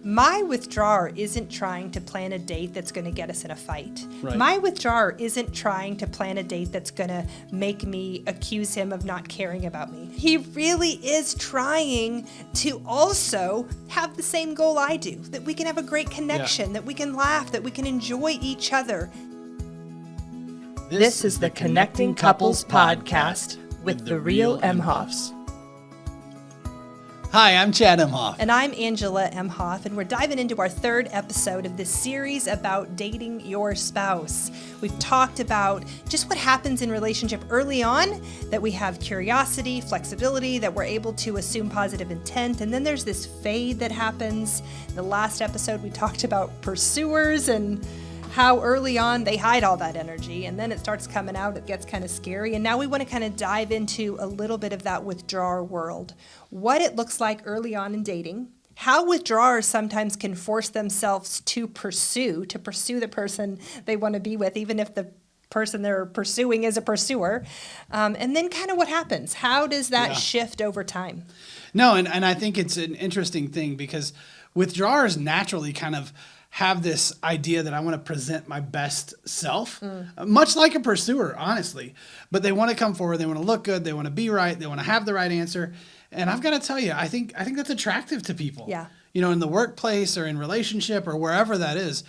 My withdrawer isn't trying to plan a date that's going to get us in a fight. Right. My withdrawer isn't trying to plan a date that's going to make me accuse him of not caring about me. He really is trying to also have the same goal I do, that we can have a great connection, that we can laugh, that we can enjoy each other. This is the Connecting Couples Podcast with the Real Emhoffs. Hi, I'm Chad Emhoff. And I'm Angela Emhoff, and we're diving into our third episode of this series about dating your spouse. We've talked about just what happens in relationship early on, that we have curiosity, flexibility, that we're able to assume positive intent, and then there's this fade that happens. In the last episode, we talked about pursuers and how early on they hide all that energy, and then it starts coming out, it gets kind of scary. And now we want to kind of dive into a little bit of that withdrawer world. What it looks like early on in dating, how withdrawers sometimes can force themselves to pursue the person they want to be with, even if the person they're pursuing is a pursuer. And then kind of what happens. How does that shift over time? No, and I think it's an interesting thing because withdrawers naturally kind of have this idea that I want to present my best self, much like a pursuer, honestly. But they want to come forward, they want to look good, they want to be right, they want to have the right answer. And I've got to tell you, I think that's attractive to people. Yeah. You know, in the workplace or in relationship or wherever that is,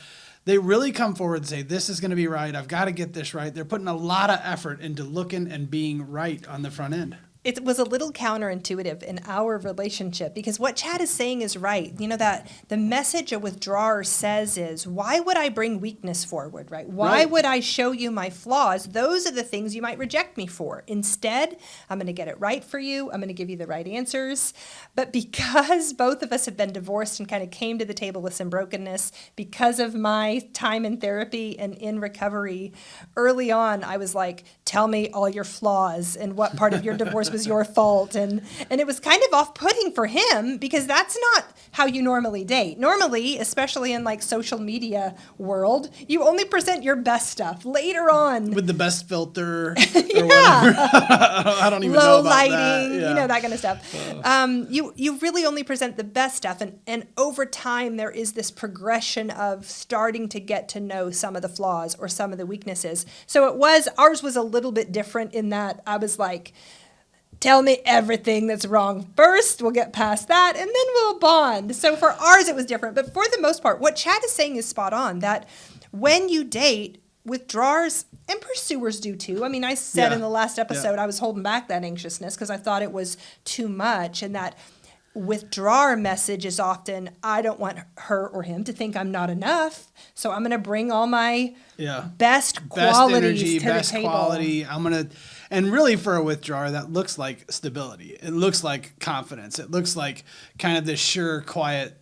they really come forward and say, this is going to be right, I've got to get this right. They're putting a lot of effort into looking and being right on the front end. It was a little counterintuitive in our relationship because what Chad is saying is right. You know, that the message a withdrawer says is, why would I bring weakness forward, right? Why would I show you my flaws? Those are the things you might reject me for. Instead, I'm going to get it right for you. I'm going to give you the right answers. But because both of us have been divorced and kind of came to the table with some brokenness, because of my time in therapy and in recovery, early on, I was like, tell me all your flaws and what part of your divorce was your fault. And it was kind of off-putting for him because that's not how you normally date. Normally, especially in like social media world, you only present your best stuff later on. With the best filter or whatever. I don't even know Low about lighting, that. you know, that kind of stuff. You really only present the best stuff. And over time, there is this progression of starting to get to know some of the flaws or some of the weaknesses. So ours was a little bit different in that I was like, tell me everything that's wrong first. We'll get past that, and then we'll bond. So for ours, it was different. But for the most part, what Chad is saying is spot on, that when you date, withdrawers and pursuers do too. I mean, I said in the last episode, I was holding back that anxiousness because I thought it was too much, and that withdrawer message is often, I don't want her or him to think I'm not enough, so I'm going to bring all my best qualities energy, to best the table. quality. And really for a withdrawer, that looks like stability. It looks like confidence. It looks like kind of this sure, quiet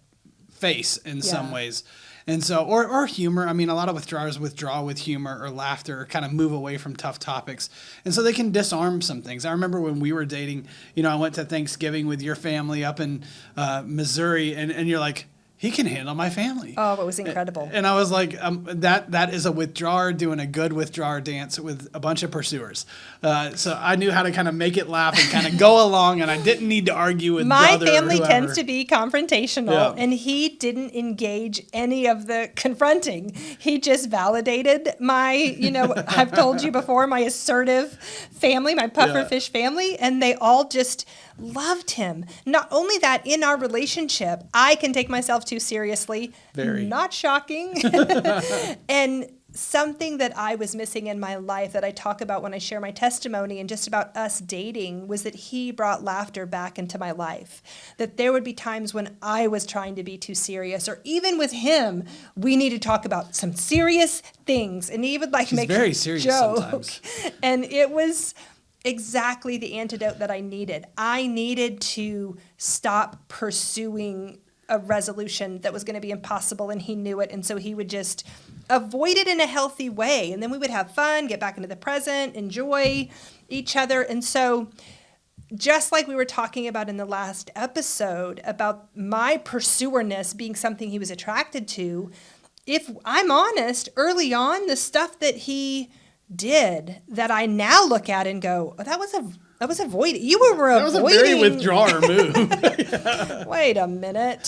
face in some ways. And so, or humor. I mean, a lot of withdrawers withdraw with humor or laughter or kind of move away from tough topics. And so they can disarm some things. I remember when we were dating, you know, I went to Thanksgiving with your family up in Missouri, and you're like, he can handle my family. Oh, it was incredible. And I was like, that is a withdrawer doing a good withdrawer dance with a bunch of pursuers. So I knew how to kind of make it laugh and kind of go along, and I didn't need to argue with my brother family or tends to be confrontational, Yeah. and he didn't engage any of the confronting. He just validated my, you know, I've told you before, my assertive family, my pufferfish family, and they all just loved him. Not only that, in our relationship, I can take myself too seriously. Very. Not shocking. And something that I was missing in my life that I talk about when I share my testimony and just about us dating was that he brought laughter back into my life. That there would be times when I was trying to be too serious, or even with him, we need to talk about some serious things. And he would like She's make very a serious joke. sometimes. And it was exactly the antidote that I needed. I needed to stop pursuing a resolution that was going to be impossible, and he knew it, and so he would just avoid it in a healthy way, and then we would have fun, get back into the present, enjoy each other. And so just like we were talking about in the last episode about my pursuerness being something he was attracted to, if I'm honest, early on, the stuff that he did that I now look at and go, oh, that was a That was avoiding. You were That was a very withdrawer move. Wait a minute.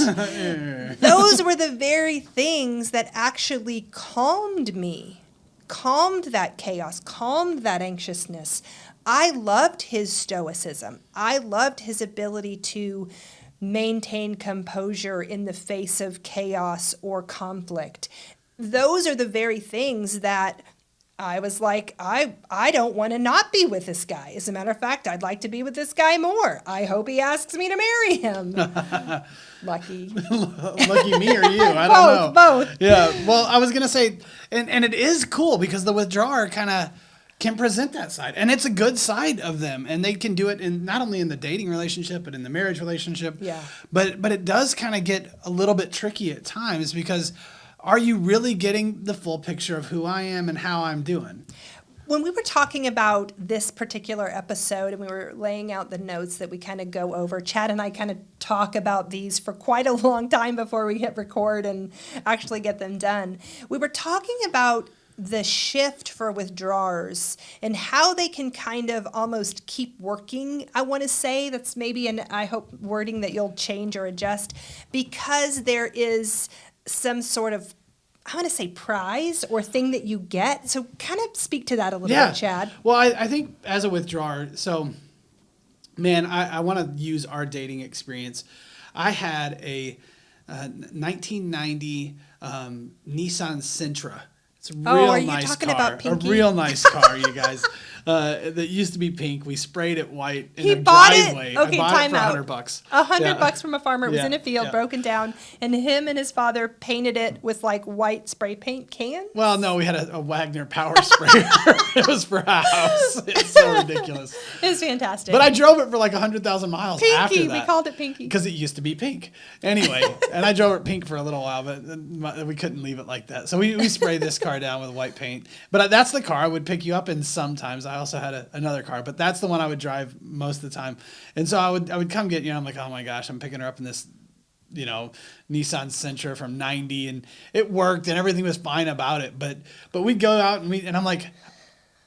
Those were the very things that actually calmed me, calmed that chaos, calmed that anxiousness. I loved his stoicism. I loved his ability to maintain composure in the face of chaos or conflict. Those are the very things that I was like, I don't want to not be with this guy. As a matter of fact, I'd like to be with this guy more. I hope he asks me to marry him. Lucky. Lucky me or you? I don't know. Both. Yeah. Well, I was going to say, and it is cool because the withdrawer kind of can present that side. And it's a good side of them. And they can do it in not only in the dating relationship, but in the marriage relationship. Yeah. But it does kind of get a little bit tricky at times because are you really getting the full picture of who I am and how I'm doing? When we were talking about this particular episode and we were laying out the notes that we kind of go over, Chad and I kind of talk about these for quite a long time before we hit record and actually get them done. We were talking about the shift for withdrawers and how they can kind of almost keep working. I want to say that's maybe an, I hope, wording that you'll change or adjust because there is some sort of, I want to say prize or thing that you get. So kind of speak to that a little bit, Chad. Well, I think as a withdrawer, so man, I want to use our dating experience. I had a 1990 Nissan Sentra. It's a real are you nice talking car. about Pinky? A real nice car, you guys. That used to be pink. We sprayed it white in He the bought driveway. it. Okay, I bought time it for out. $100. $100 from a farmer. It was in a field, broken down, and him and his father painted it with like white spray paint cans. Well, no, we had a Wagner power sprayer. It was for a house. It's so ridiculous. It was fantastic. But I drove it for like 100,000 miles after Pinky, that. we called it Pinky. Because it used to be pink. Anyway, and I drove it pink for a little while, but we couldn't leave it like that. So we sprayed this car down with white paint. But that's the car I would pick you up in sometimes. I also had another car, but that's the one I would drive most of the time. And so I would come get you, and I'm like, oh my gosh, I'm picking her up in this, Nissan Sentra from 90, and it worked, and everything was fine about it. But we'd go out, and I'm like,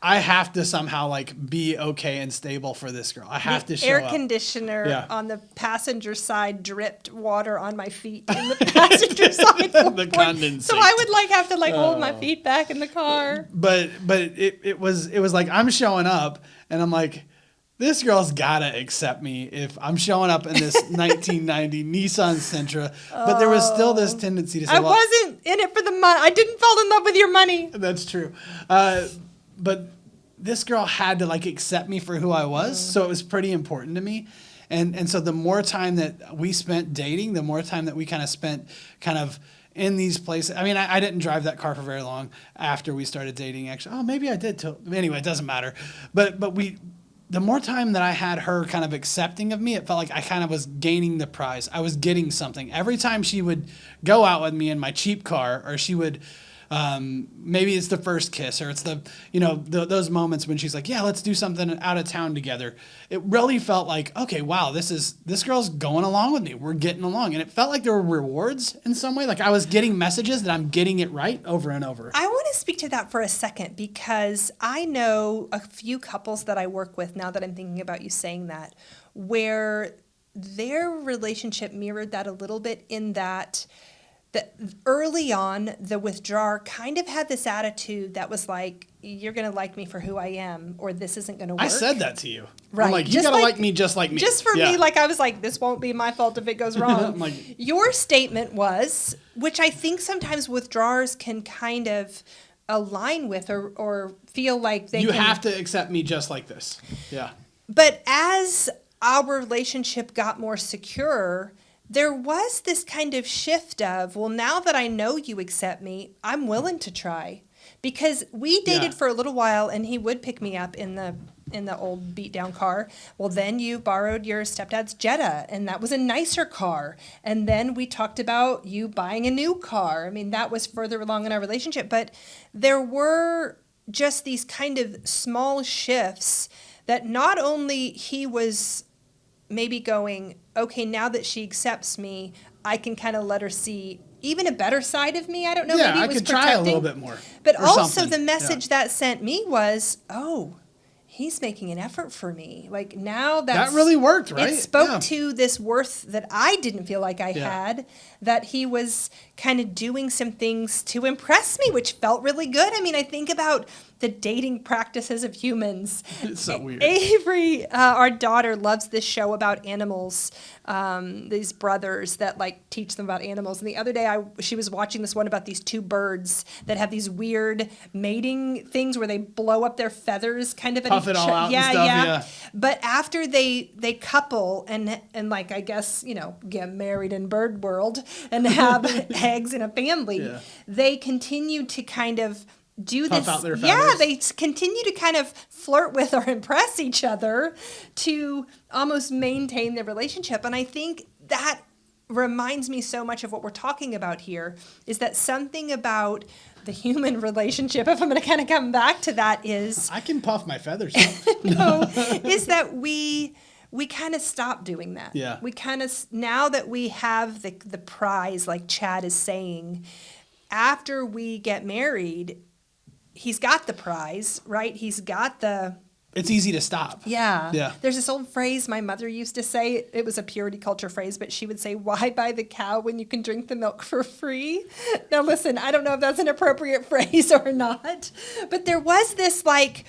I have to somehow like be okay and stable for this girl. I have to show air up. conditioner on the passenger side dripped water on my feet in the passenger side. The condensate. So I would have to hold my feet back in the car. But it was like I'm showing up and I'm like, this girl's gotta accept me if I'm showing up in this 1990 Nissan Sentra. But there was still this tendency to say, I wasn't in it for the money. I didn't fall in love with your money. That's true. But this girl had to accept me for who I was. So it was pretty important to me. And so the more time that we spent dating, the more time that we kind of spent in these places. I mean, I didn't drive that car for very long after we started dating, actually. Oh, maybe I did. Anyway, it doesn't matter. But the more time that I had her kind of accepting of me, it felt like I kind of was gaining the prize. I was getting something. Every time she would go out with me in my cheap car, or she would... maybe it's the first kiss, or it's those moments when she's like, yeah, let's do something out of town together. It really felt like, okay, wow, this girl's going along with me. We're getting along. And it felt like there were rewards in some way. Like I was getting messages that I'm getting it right over and over. I want to speak to that for a second because I know a few couples that I work with now that I'm thinking about you saying that, where their relationship mirrored that a little bit in that early on, the withdrawer kind of had this attitude that was like, you're going to like me for who I am, or this isn't going to work. I said that to you. Right. I'm like, you got to like me just like me. Just for me, I was like, this won't be my fault if it goes wrong. Your statement was, which I think sometimes withdrawers can kind of align with or feel like they You have to accept me just like this. Yeah. But as our relationship got more secure, there was this kind of shift of, well, now that I know you accept me, I'm willing to try. Because we dated for a little while, and he would pick me up in the old beat-down car. Well, then you borrowed your stepdad's Jetta, and that was a nicer car. And then we talked about you buying a new car. I mean, that was further along in our relationship. But there were just these kind of small shifts that not only he was maybe going, okay, now that she accepts me, I can kind of let her see even a better side of me. I don't know. Yeah, maybe it I was could protecting. try a little bit more. But also something. the message that sent me was, oh, he's making an effort for me. Like now that really worked, right? It spoke Yeah. to this worth that I didn't feel like I had, that he was kind of doing some things to impress me, which felt really good. I mean, I think about the dating practices of humans. It's so weird. Avery, our daughter, loves this show about animals. These brothers that like teach them about animals. And the other day, she was watching this one about these two birds that have these weird mating things where they blow up their feathers, kind of Puff it all out and stuff, yeah. But after they couple and like I guess get married in bird world and have eggs in a family, they continue to kind of do Puff this. out their Yeah, feathers. they continue to kind of flirt with or impress each other to almost maintain their relationship. And I think that reminds me so much of what we're talking about here, is that something about the human relationship, if I'm going to kind of come back to that, is I can puff my feathers up. is that we kind of stop doing that. Yeah. We kind of, now that we have the prize, like Chad is saying, after we get married, he's got the prize, right? He's got the... It's easy to stop. Yeah. Yeah. There's this old phrase my mother used to say. It was a purity culture phrase, but she would say, "Why buy the cow when you can drink the milk for free?" Now, listen, I don't know if that's an appropriate phrase or not, but there was this like,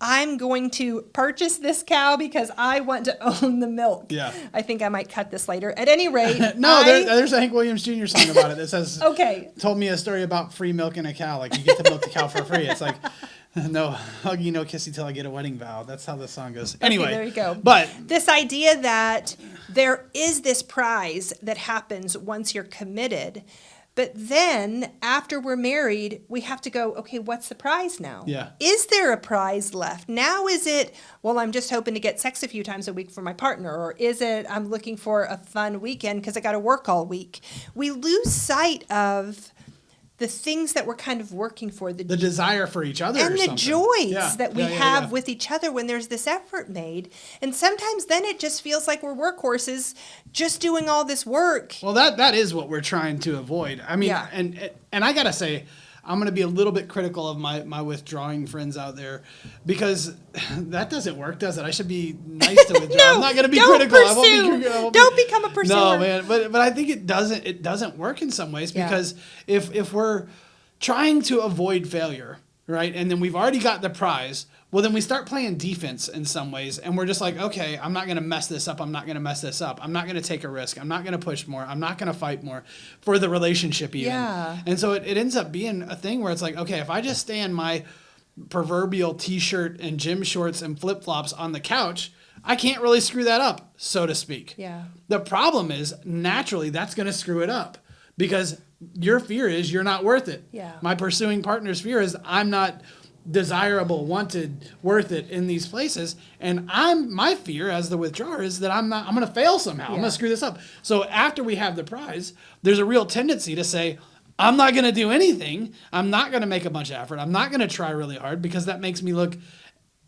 I'm going to purchase this cow because I want to own the milk. Yeah. I think I might cut this later. At any rate, No, there's a Hank Williams Jr. song about it that says, Okay. told me a story about free milking a cow. Like, you get to milk the cow for free. It's like, no huggy, no kissy till I get a wedding vow. That's how the song goes. Anyway, Okay, there you go. But this idea that there is this prize that happens once you're committed, but then after we're married, we have to go, okay, what's the prize now? Yeah. Is there a prize left? Now is it, well, I'm just hoping to get sex a few times a week for my partner, or is it I'm looking for a fun weekend because I got to work all week? We lose sight of the things that we're kind of working for, the desire for each other and or the something. joys that we have Yeah. with each other when there's this effort made. And sometimes then it just feels like we're workhorses just doing all this work. Well, that is what we're trying to avoid. I mean, Yeah. and I gotta say, I'm going to be a little bit critical of my withdrawing friends out there, because that doesn't work, does it? I should be nice to withdraw. No, I'm not going to be don't critical. I pursue. won't Don't become a pursuer. No, man. But I think it doesn't work in some ways, because if we're trying to avoid failure, right, and then we've already got the prize, well, then we start playing defense in some ways, and we're just like, okay, I'm not going to mess this up. I'm not going to mess this up. I'm not going to take a risk. I'm not going to push more. I'm not going to fight more for the relationship even. Yeah. And so it ends up being a thing where it's like, okay, if I just stay in my proverbial T-shirt and gym shorts and flip-flops on the couch, I can't really screw that up, so to speak. Yeah. The problem is, naturally, that's going to screw it up, because your fear is you're not worth it. Yeah. My pursuing partner's fear is I'm not desirable, wanted, worth it in these places, and my fear as the withdrawer is that I'm going to fail somehow. I'm going to screw this up. So after we have the prize, there's a real tendency to say, I'm not going to do anything. I'm not going to make a bunch of effort. I'm not going to try really hard, because that makes me look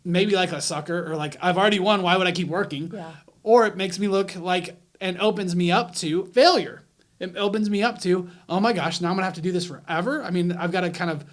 maybe like a sucker, or like I've already won. Why would I keep working? Yeah. Or it makes me look like, and opens me up to failure. It opens me up to, oh my gosh, now I'm going to have to do this forever. I mean, I've got to kind of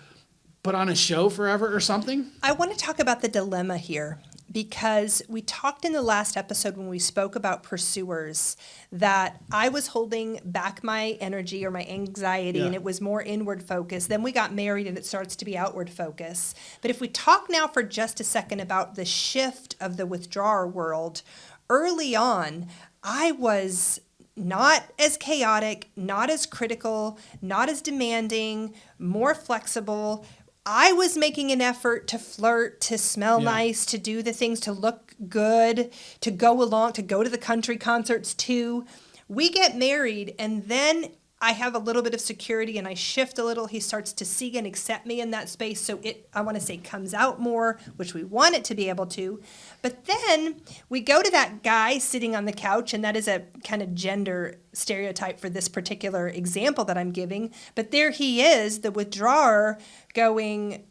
put on a show forever or something. I want to talk about the dilemma here, because we talked in the last episode when we spoke about pursuers that I was holding back my energy or my anxiety, and it was more inward focus. Then we got married and it starts to be outward focus. But if we talk now for just a second about the shift of the withdrawer world, early on, I was not as chaotic, not as critical, not as demanding, more flexible. I was making an effort to flirt, to smell nice, to do the things, to look good, to go along, to go to the country concerts too. We get married, and then I have a little bit of security and I shift a little. He starts to see and accept me in that space. So it, I want to say, comes out more, which we want it to be able to. But then we go to that guy sitting on the couch, and that is a kind of gender stereotype for this particular example that I'm giving. But there he is, the withdrawer, going,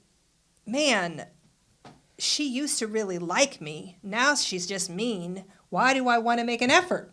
man, she used to really like me. Now she's just mean. Why do I want to make an effort?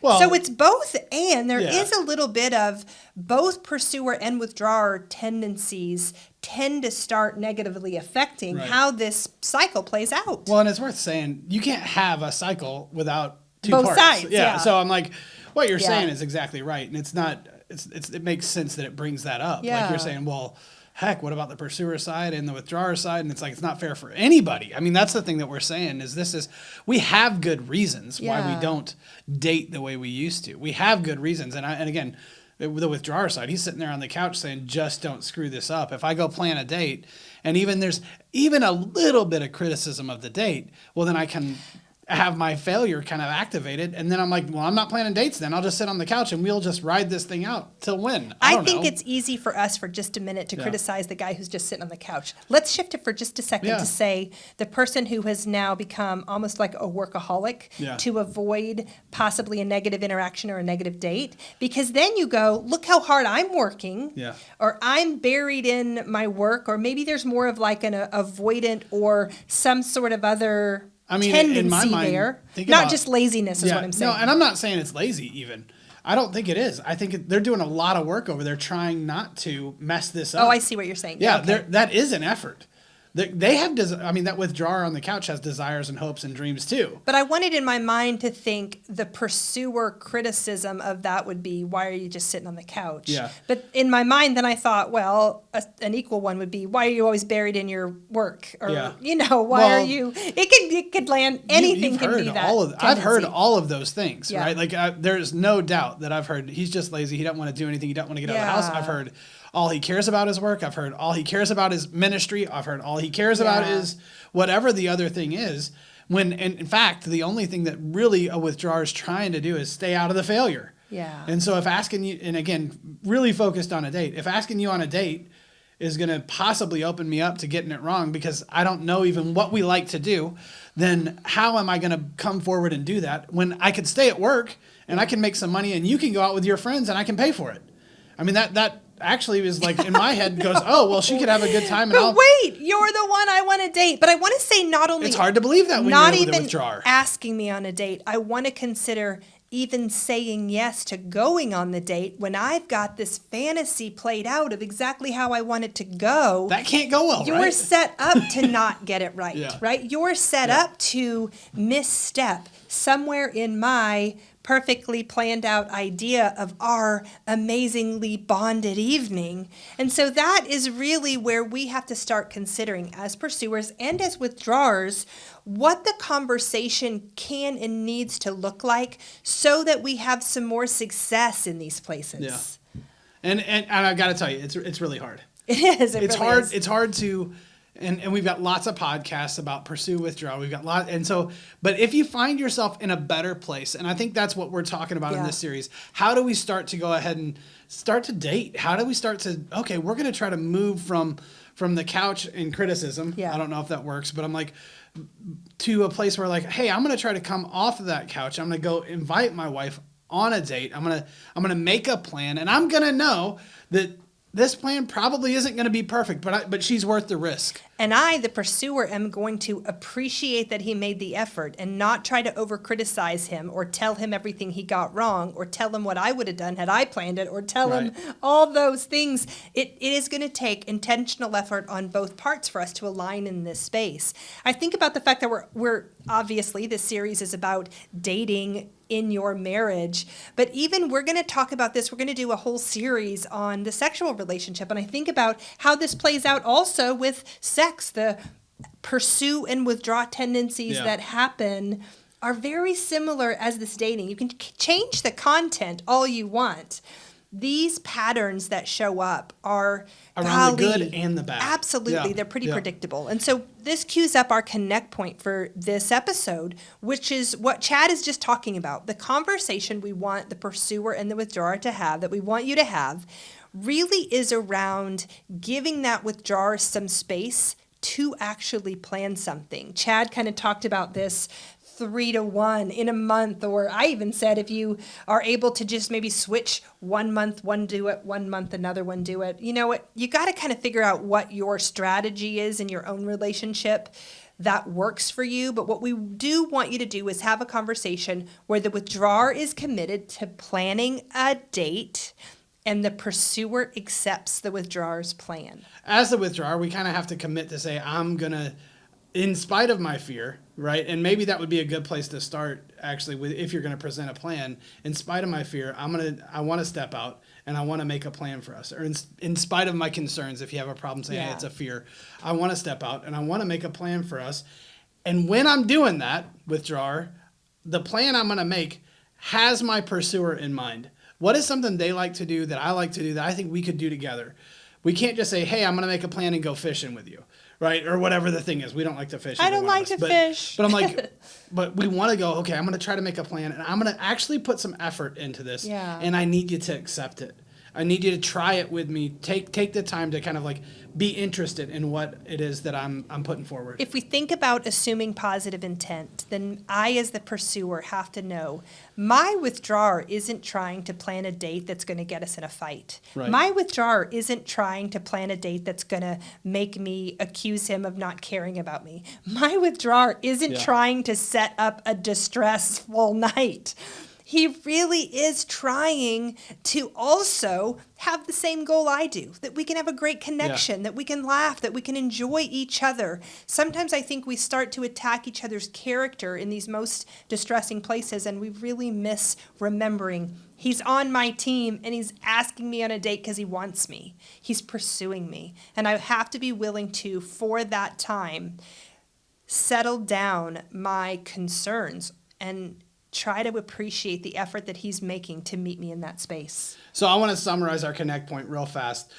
Well, so it's both, and there Yeah. is a little bit of both pursuer and withdrawer tendencies tend to start negatively affecting Right. how this cycle plays out. Well, and it's worth saying you can't have a cycle without two Both parts. sides, yeah. So I'm like, what you're Yeah. saying is exactly right, and it's not. It makes sense that it brings that up. Like Yeah. you're saying, well, heck, what about the pursuer side and the withdrawer side? And it's like it's not fair for anybody. I mean, that's the thing that we're saying is we have good reasons why Yeah. we don't date the way we used to. We have good reasons, and again. The withdrawer side, he's sitting there on the couch saying, just don't screw this up. If I go plan a date and there's even a little bit of criticism of the date, well, then I can have my failure kind of activated. And then I'm like, well, I'm not planning dates then. I'll just sit on the couch and we'll just ride this thing out till when? I don't think know. it's easy for us for just a minute to Yeah. criticize the guy who's just sitting on the couch. Let's shift it for just a second Yeah. to say the person who has now become almost like a workaholic Yeah. to avoid possibly a negative interaction or a negative date. Because then you go, look how hard I'm working. Yeah. Or I'm buried in my work. Or maybe there's more of like an avoidant or some sort of other tendency in my mind, there. think Not about- just laziness is what I'm saying. No, and I'm not saying it's lazy even. I don't think it is. I think they're doing a lot of work over there trying not to mess this up. Oh, I see what you're saying. Yeah, okay. that is an effort. They have, that withdrawer on the couch has desires and hopes and dreams too. But I wanted in my mind to think the pursuer criticism of that would be, why are you just sitting on the couch? Yeah. But in my mind, then I thought, well, an equal one would be, why are you always buried in your work? Or, Yeah. why are Well, you, it could land, anything You've can heard be that. I've heard tendency. all of those things, Yeah. right? Like there's no doubt that I've heard he's just lazy. He doesn't want to do anything. He doesn't want to get out of the house. Yeah. I've heard all he cares about is work. I've heard all he cares about is ministry. I've heard all he cares about Yeah. is whatever the other thing is. When, and in fact, the only thing that really a withdrawer is trying to do is stay out of the failure. Yeah. And so if asking you, and again, really focused on a date, if asking you on a date is going to possibly open me up to getting it wrong because I don't know even what we like to do, then how am I going to come forward and do that when I could stay at work and I can make some money and you can go out with your friends and I can pay for it? I mean, that actually is like in my head goes, oh, well, she could have a good time. And But wait, you're the one I want to date. But I want to say not only... It's hard to believe that when not you're with a even withdrawer. asking me on a date. I want to consider even saying yes to going on the date when I've got this fantasy played out of exactly how I want it to go. That can't go well, You're right? set up to not get it right, Yeah. right? You're set Yeah. up to misstep somewhere in my perfectly planned out idea of our amazingly bonded evening. And so that is really where we have to start considering as pursuers and as withdrawers what the conversation can and needs to look like so that we have some more success in these places. Yeah. And I got to tell you, it's really hard. It is. It It's really hard. is. It's hard to, and we've got lots of podcasts about pursue, withdraw. We've got but if you find yourself in a better place, and I think that's what we're talking about in Yeah. this series, how do we start to go ahead and start to date? How do we start to, okay, we're going to try to move from the couch and criticism. Yeah. I don't know if that works, but I'm like, to a place where like, hey, I'm going to try to come off of that couch. I'm going to go invite my wife on a date. I'm going to make a plan, and I'm going to know that this plan probably isn't going to be perfect, but she's worth the risk. And I, the pursuer, am going to appreciate that he made the effort and not try to over-criticize him or tell him everything he got wrong or tell him what I would have done had I planned it or tell him all those things. It is going to take intentional effort on both parts for us to align in this space. I think about the fact that we're obviously, this series is about dating in your marriage, but even we're going to talk about this. We're going to do a whole series on the sexual relationship, and I think about how this plays out also with sex. The pursue and withdraw tendencies that happen are very similar as this dating. You can change the content all you want. These patterns that show up are Around the good and the bad. Absolutely. Yeah. They're pretty Yeah. predictable. And so this cues up our connect point for this episode, which is what Chad is just talking about. The conversation we want the pursuer and the withdrawer to have, that we want you to have, really is around giving that withdrawer some space to actually plan something. Chad kind of talked about this 3-to-1 in a month. Or I even said if you are able to just maybe switch 1 month, one do it, 1 month, another one do it. You know what? You got to kind of figure out what your strategy is in your own relationship that works for you. But what we do want you to do is have a conversation where the withdrawer is committed to planning a date and the pursuer accepts the withdrawer's plan. As the withdrawer, we kind of have to commit to say, I'm going to, in spite of my fear, right? And maybe that would be a good place to start, actually, with if you're going to present a plan. In spite of my fear, I want to step out and I want to make a plan for us. Or in spite of my concerns, if you have a problem saying, hey, it's a fear, I want to step out and I want to make a plan for us. And when I'm doing that, withdrawer, the plan I'm going to make has my pursuer in mind. What is something they like to do that I like to do that I think we could do together? We can't just say, hey, I'm going to make a plan and go fishing with you, right? Or whatever the thing is. We don't like to fish. I don't like to fish. But I'm like, but we want to go, okay, I'm going to try to make a plan and I'm going to actually put some effort into this. Yeah. And I need you to accept it. I need you to try it with me. Take the time to kind of like be interested in what it is that I'm putting forward. If we think about assuming positive intent, then I, as the pursuer, have to know my withdrawer isn't trying to plan a date that's going to get us in a fight. Right. My withdrawer isn't trying to plan a date that's going to make me accuse him of not caring about me. My withdrawer isn't trying to set up a distressful night. He really is trying to also have the same goal I do, that we can have a great connection, that we can laugh, that we can enjoy each other. Sometimes I think we start to attack each other's character in these most distressing places, and we really miss remembering he's on my team and he's asking me on a date because he wants me. He's pursuing me. And I have to be willing to, for that time, settle down my concerns and try to appreciate the effort that he's making to meet me in that space. So I want to summarize our connect point real fast.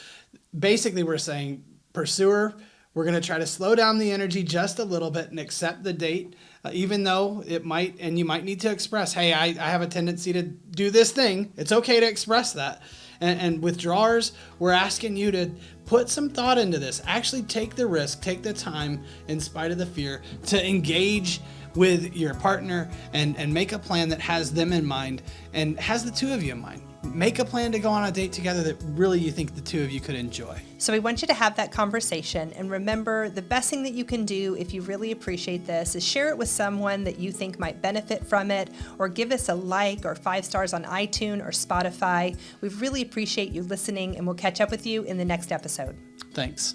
Basically, we're saying, pursuer, we're going to try to slow down the energy just a little bit and accept the date, even though it might, and you might need to express, hey, I have a tendency to do this thing. It's okay to express that. And withdrawers, we're asking you to put some thought into this. Actually take the risk, take the time, in spite of the fear, to engage with your partner and make a plan that has them in mind and has the two of you in mind. Make a plan to go on a date together that really you think the two of you could enjoy. So we want you to have that conversation, and remember, the best thing that you can do if you really appreciate this is share it with someone that you think might benefit from it, or give us a like or 5 stars on iTunes or Spotify. We really appreciate you listening, and we'll catch up with you in the next episode. Thanks.